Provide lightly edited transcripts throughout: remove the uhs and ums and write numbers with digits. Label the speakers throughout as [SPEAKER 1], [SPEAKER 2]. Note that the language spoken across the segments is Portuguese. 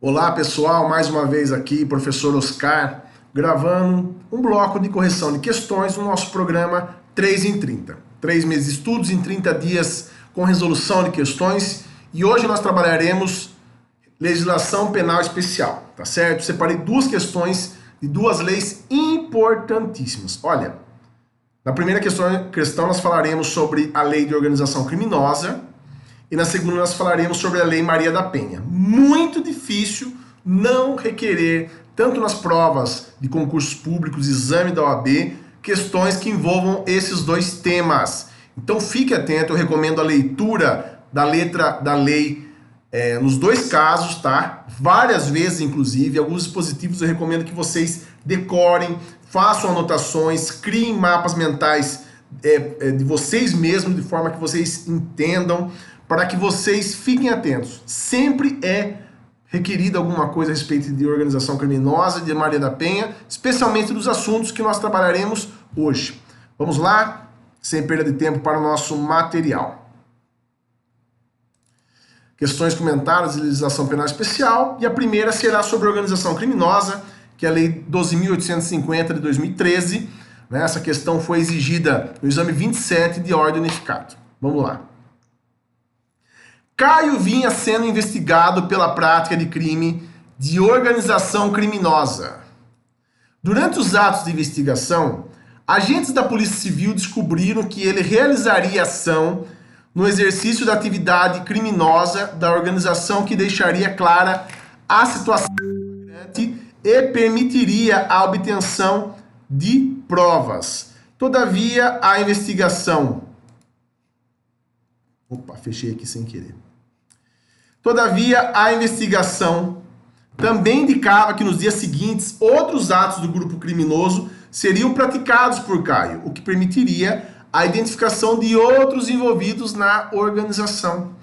[SPEAKER 1] Olá pessoal, mais uma vez aqui, professor Oscar, gravando um bloco de correção de questões no nosso programa 3 em 30. 3 meses de estudos em 30 dias com resolução de questões e hoje nós trabalharemos legislação penal especial, tá certo? Separei duas questões de duas leis importantíssimas. Olha, na primeira questão nós falaremos sobre a lei de organização criminosa. E na segunda nós falaremos sobre a Lei Maria da Penha. Muito difícil não requerer, tanto nas provas de concursos públicos, exame da OAB, questões que envolvam esses dois temas. Então fique atento, eu recomendo a leitura da letra da lei nos dois casos, tá? Várias vezes, inclusive, alguns dispositivos eu recomendo que vocês decorem, façam anotações, criem mapas mentais de vocês mesmos, de forma que vocês entendam, para que vocês fiquem atentos. Sempre é requerida alguma coisa a respeito de organização criminosa, de Maria da Penha, especialmente dos assuntos que nós trabalharemos hoje. Vamos lá, sem perda de tempo, para o nosso material. Questões comentadas de legislação penal especial, e a primeira será sobre organização criminosa, que é a Lei 12.850 de 2013. Essa questão foi exigida no exame 27 de ordem unificado. Vamos lá. Caio vinha sendo investigado pela prática de crime de organização criminosa. Durante os atos de investigação, agentes da Polícia Civil descobriram que ele realizaria ação no exercício da atividade criminosa da organização que deixaria clara a situação flagrante e permitiria a obtenção de provas. Todavia, a investigação... Opa, fechei aqui sem querer. Todavia, a investigação também indicava que nos dias seguintes, outros atos do grupo criminoso seriam praticados por Caio, o que permitiria a identificação de outros envolvidos na organização.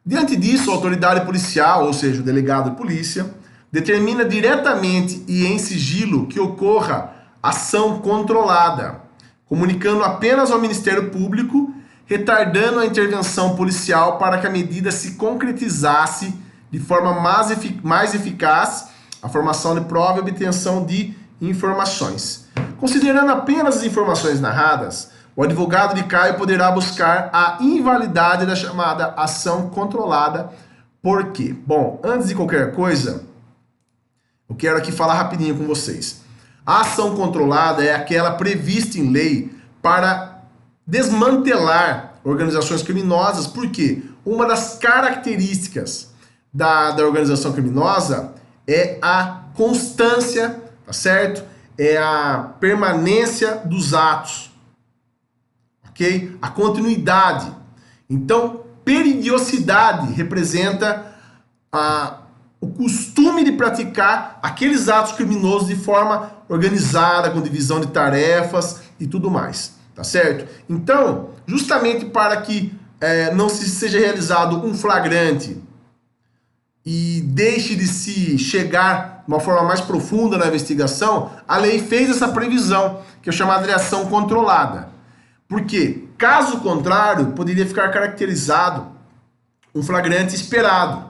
[SPEAKER 1] Diante disso, a autoridade policial, ou seja, o delegado de polícia, determina diretamente e em sigilo que ocorra ação controlada, comunicando apenas ao Ministério Público, retardando a intervenção policial para que a medida se concretizasse de forma mais eficaz a formação de prova e obtenção de informações. Considerando apenas as informações narradas, o advogado de Caio poderá buscar a invalidade da chamada ação controlada. Por quê? Bom, antes de qualquer coisa, eu quero aqui falar rapidinho com vocês. A ação controlada é aquela prevista em lei para desmantelar organizações criminosas, porque uma das características da organização criminosa é a constância, tá certo? É a permanência dos atos, ok? A continuidade. Então, periodicidade representa o costume de praticar aqueles atos criminosos de forma organizada, com divisão de tarefas e tudo mais. Tá certo? Então, justamente para que não seja realizado um flagrante e deixe de se chegar de uma forma mais profunda na investigação, a lei fez essa previsão, que é chamada de ação controlada. Porque, caso contrário, poderia ficar caracterizado um flagrante esperado,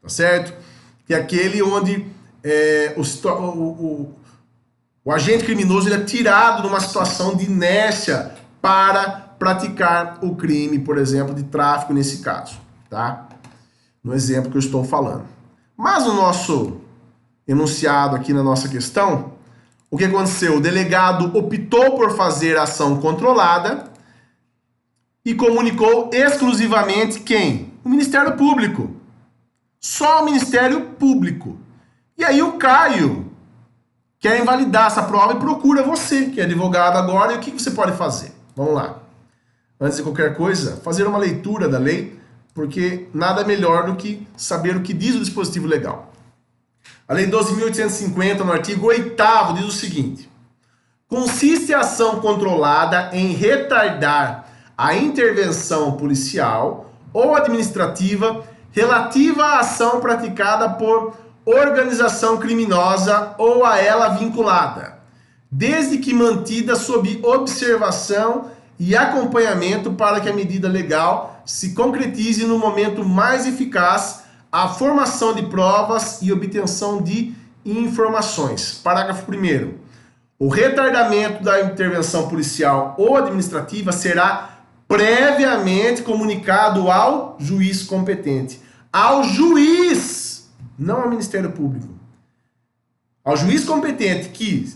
[SPEAKER 1] tá certo? Que é aquele onde o agente criminoso ele é tirado numa situação de inércia para praticar o crime, por exemplo, de tráfico nesse caso, tá? No exemplo que eu estou falando. Mas no nosso enunciado aqui na nossa questão, o que aconteceu? O delegado optou por fazer a ação controlada e comunicou exclusivamente quem? O Ministério Público. Só o Ministério Público. E aí o Caio quer invalidar essa prova e procura você, que é advogado agora, e o que você pode fazer? Vamos lá. Antes de qualquer coisa, fazer uma leitura da lei, porque nada melhor do que saber o que diz o dispositivo legal. A Lei 12.850, no artigo 8º, diz o seguinte: consiste a ação controlada em retardar a intervenção policial ou administrativa relativa à ação praticada por organização criminosa ou a ela vinculada, desde que mantida sob observação e acompanhamento para que a medida legal se concretize no momento mais eficaz a formação de provas e obtenção de informações. Parágrafo 1º. O retardamento da intervenção policial ou administrativa será previamente comunicado ao juiz competente. Ao juiz, não ao Ministério Público. Ao juiz competente que,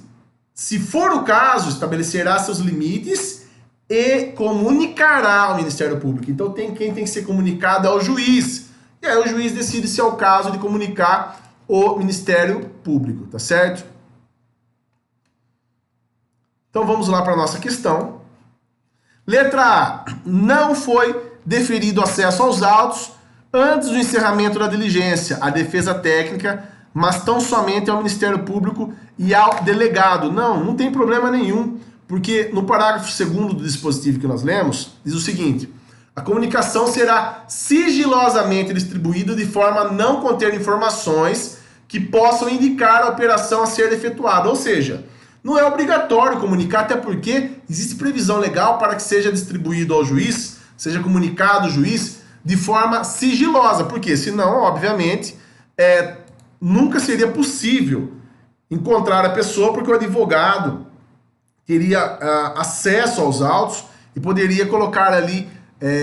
[SPEAKER 1] se for o caso, estabelecerá seus limites e comunicará ao Ministério Público. Então quem tem que ser comunicado é o juiz. E aí o juiz decide se é o caso de comunicar o Ministério Público, tá certo? Então vamos lá para a nossa questão. Letra A. Não foi deferido acesso aos autos antes do encerramento da diligência à defesa técnica, mas tão somente ao Ministério Público e ao delegado. Não tem problema nenhum, porque no parágrafo 2º do dispositivo que nós lemos, diz o seguinte: a comunicação será sigilosamente distribuída de forma a não conter informações que possam indicar a operação a ser efetuada. Ou seja, não é obrigatório comunicar, até porque existe previsão legal para que seja distribuído ao juiz, seja comunicado ao juiz de forma sigilosa. Porque senão, obviamente, nunca seria possível encontrar a pessoa, porque o advogado teria acesso aos autos e poderia colocar ali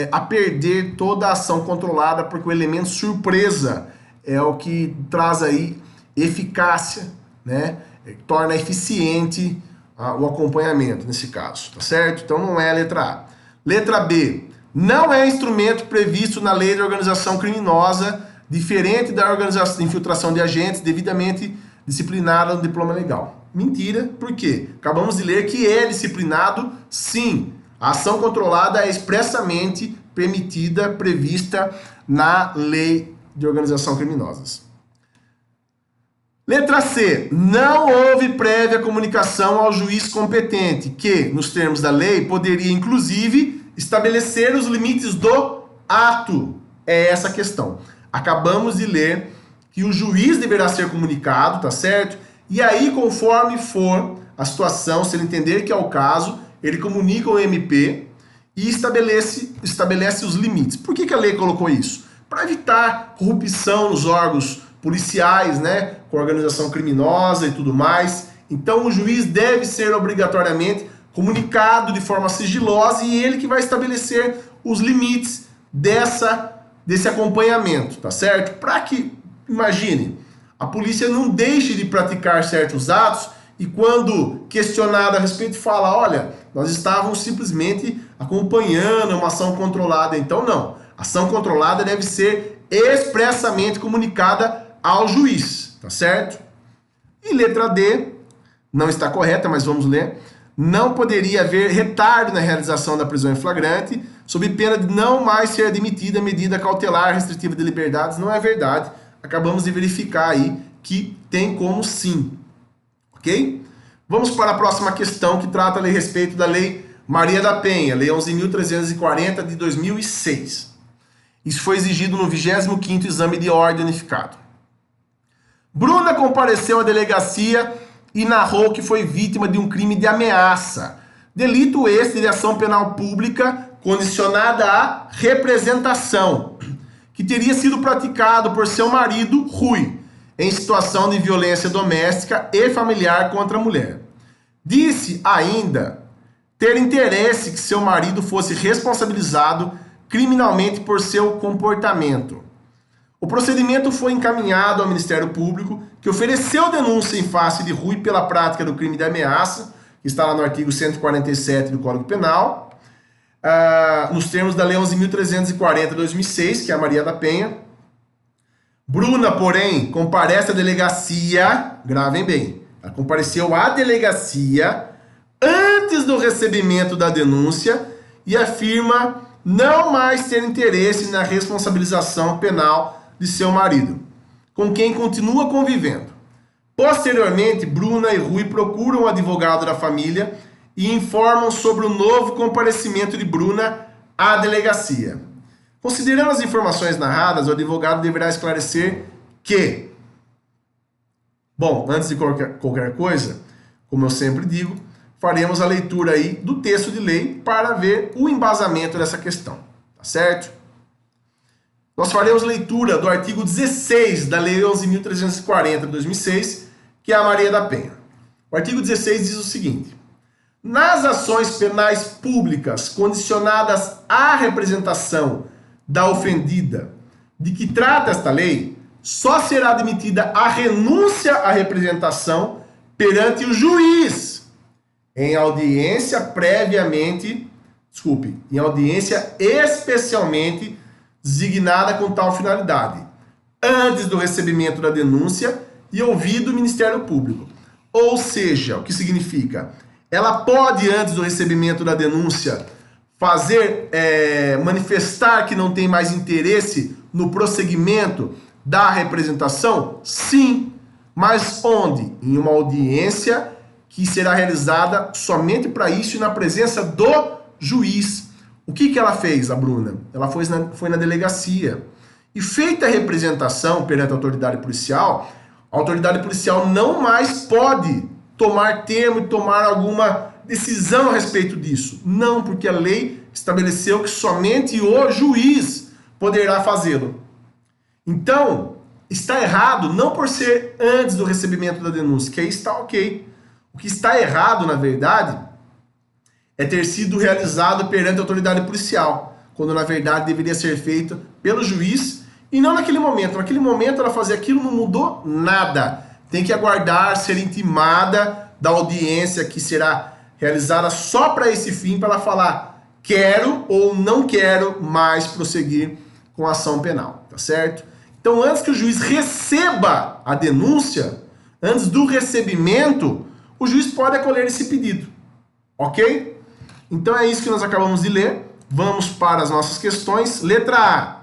[SPEAKER 1] a perder toda a ação controlada, porque o elemento surpresa é o que traz aí eficácia, né? Torna eficiente o acompanhamento nesse caso, tá certo? Então não é a letra A. Letra B. Não é instrumento previsto na lei de organização criminosa, diferente da organização de infiltração de agentes devidamente disciplinada no diploma legal. Mentira, por quê? Acabamos de ler que é disciplinado, sim. A ação controlada é expressamente permitida, prevista na lei de organização criminosas. Letra C. Não houve prévia comunicação ao juiz competente, que, nos termos da lei, poderia, inclusive, estabelecer os limites do ato. É essa a questão. Acabamos de ler que o juiz deverá ser comunicado, tá certo? E aí, conforme for a situação, se ele entender que é o caso, ele comunica o MP e estabelece os limites. Por que a lei colocou isso? Para evitar corrupção nos órgãos policiais, né, com organização criminosa e tudo mais. Então o juiz deve ser obrigatoriamente comunicado de forma sigilosa e ele que vai estabelecer os limites desse acompanhamento, tá certo? Para que, imagine, a polícia não deixe de praticar certos atos e quando questionada a respeito fala, olha, nós estávamos simplesmente acompanhando uma ação controlada. Então não, ação controlada deve ser expressamente comunicada ao juiz, tá certo? E letra D, não está correta, mas vamos ler. Não poderia haver retardo na realização da prisão em flagrante, sob pena de não mais ser admitida medida cautelar restritiva de liberdades. Não é verdade. Acabamos de verificar aí que tem como sim. Ok? Vamos para a próxima questão, que trata a respeito da Lei Maria da Penha, Lei 11.340 de 2006. Isso foi exigido no 25º Exame de Ordem Unificado. Bruna compareceu à delegacia e narrou que foi vítima de um crime de ameaça. Delito este de ação penal pública condicionada à representação, que teria sido praticado por seu marido, Rui, em situação de violência doméstica e familiar contra a mulher. Disse ainda ter interesse que seu marido fosse responsabilizado criminalmente por seu comportamento. O procedimento foi encaminhado ao Ministério Público, que ofereceu denúncia em face de Rui pela prática do crime de ameaça, que está lá no artigo 147 do Código Penal, nos termos da Lei 11.340 de 2006, que é a Maria da Penha. Bruna, porém, comparece à delegacia, gravem bem, ela compareceu à delegacia antes do recebimento da denúncia e afirma não mais ter interesse na responsabilização penal de seu marido, com quem continua convivendo. Posteriormente, Bruna e Rui procuram o advogado da família e informam sobre o novo comparecimento de Bruna à delegacia. Considerando as informações narradas, o advogado deverá esclarecer que, bom, antes de qualquer coisa, como eu sempre digo, faremos a leitura aí do texto de lei para ver o embasamento dessa questão, tá certo? nós faremos leitura do artigo 16 da Lei 11.340 de 2006, que é a Maria da Penha. O artigo 16 diz o seguinte: nas ações penais públicas condicionadas à representação da ofendida de que trata esta lei, só será admitida a renúncia à representação perante o juiz, em audiência especialmente designada com tal finalidade, antes do recebimento da denúncia e ouvido o Ministério Público. Ou seja, o que significa? Ela pode, antes do recebimento da denúncia, manifestar que não tem mais interesse no prosseguimento da representação? Sim, mas onde? Em uma audiência que será realizada somente para isso e na presença do juiz. O que ela fez, a Bruna? Ela foi na delegacia. E feita a representação perante a autoridade policial não mais pode tomar termo e tomar alguma decisão a respeito disso. Não, porque a lei estabeleceu que somente o juiz poderá fazê-lo. Então, está errado, não por ser antes do recebimento da denúncia, que aí está ok. O que está errado, na verdade, é ter sido realizado perante a autoridade policial, quando na verdade deveria ser feito pelo juiz e não naquele momento. Naquele momento ela fazia aquilo, não mudou nada. Tem que aguardar ser intimada da audiência que será realizada só para esse fim, para ela falar quero ou não quero mais prosseguir com a ação penal, tá certo? Então, antes que o juiz receba a denúncia, antes do recebimento, o juiz pode acolher esse pedido, ok? Então é isso que nós acabamos de ler. Vamos para as nossas questões. Letra A.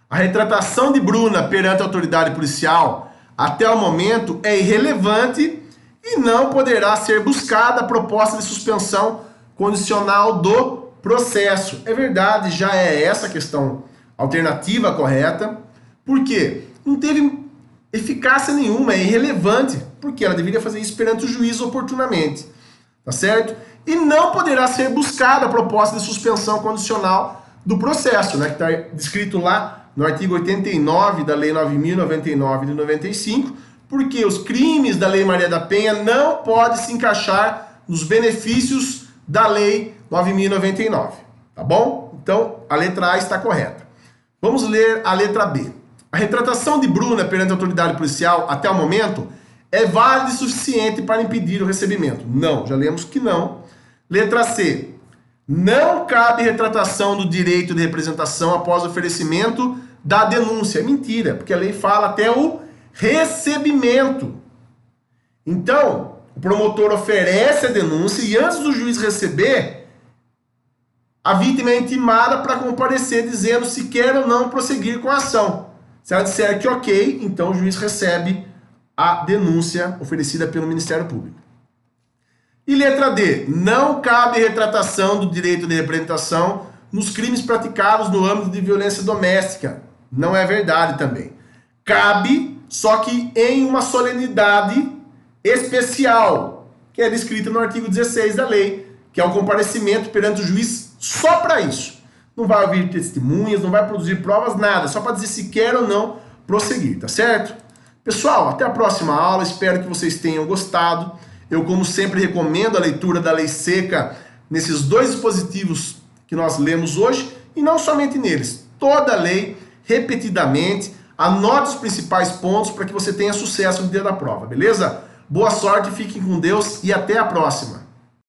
[SPEAKER 1] A retratação de Bruna perante a autoridade policial até o momento é irrelevante e não poderá ser buscada a proposta de suspensão condicional do processo. É verdade, já é essa a questão alternativa correta. Por quê? Não teve eficácia nenhuma, é irrelevante, porque ela deveria fazer isso perante o juiz oportunamente, tá certo? E não poderá ser buscada a proposta de suspensão condicional do processo, né, que está descrito lá no artigo 89 da Lei 9.099 de 95, porque os crimes da Lei Maria da Penha não podem se encaixar nos benefícios da Lei 9.099, tá bom? Então, a letra A está correta. Vamos ler a letra B. A retratação de Bruna perante a autoridade policial, até o momento, é válida e suficiente para impedir o recebimento? Não, já lemos que não. Letra C. Não cabe retratação do direito de representação após o oferecimento da denúncia. Mentira, porque a lei fala até o recebimento. Então, o promotor oferece a denúncia e antes do juiz receber, a vítima é intimada para comparecer dizendo se quer ou não prosseguir com a ação. Se ela disser que ok, então o juiz recebe a denúncia oferecida pelo Ministério Público. E letra D. Não cabe retratação do direito de representação nos crimes praticados no âmbito de violência doméstica. Não é verdade também. Cabe, só que em uma solenidade especial, que é descrita no artigo 16 da lei, que é o comparecimento perante o juiz só para isso. Não vai ouvir testemunhas, não vai produzir provas, nada, só para dizer se quer ou não prosseguir, tá certo? Pessoal, até a próxima aula, espero que vocês tenham gostado. Eu, como sempre, recomendo a leitura da Lei Seca nesses dois dispositivos que nós lemos hoje, e não somente neles, toda a lei, repetidamente, anote os principais pontos para que você tenha sucesso no dia da prova, beleza? Boa sorte, fiquem com Deus e até a próxima!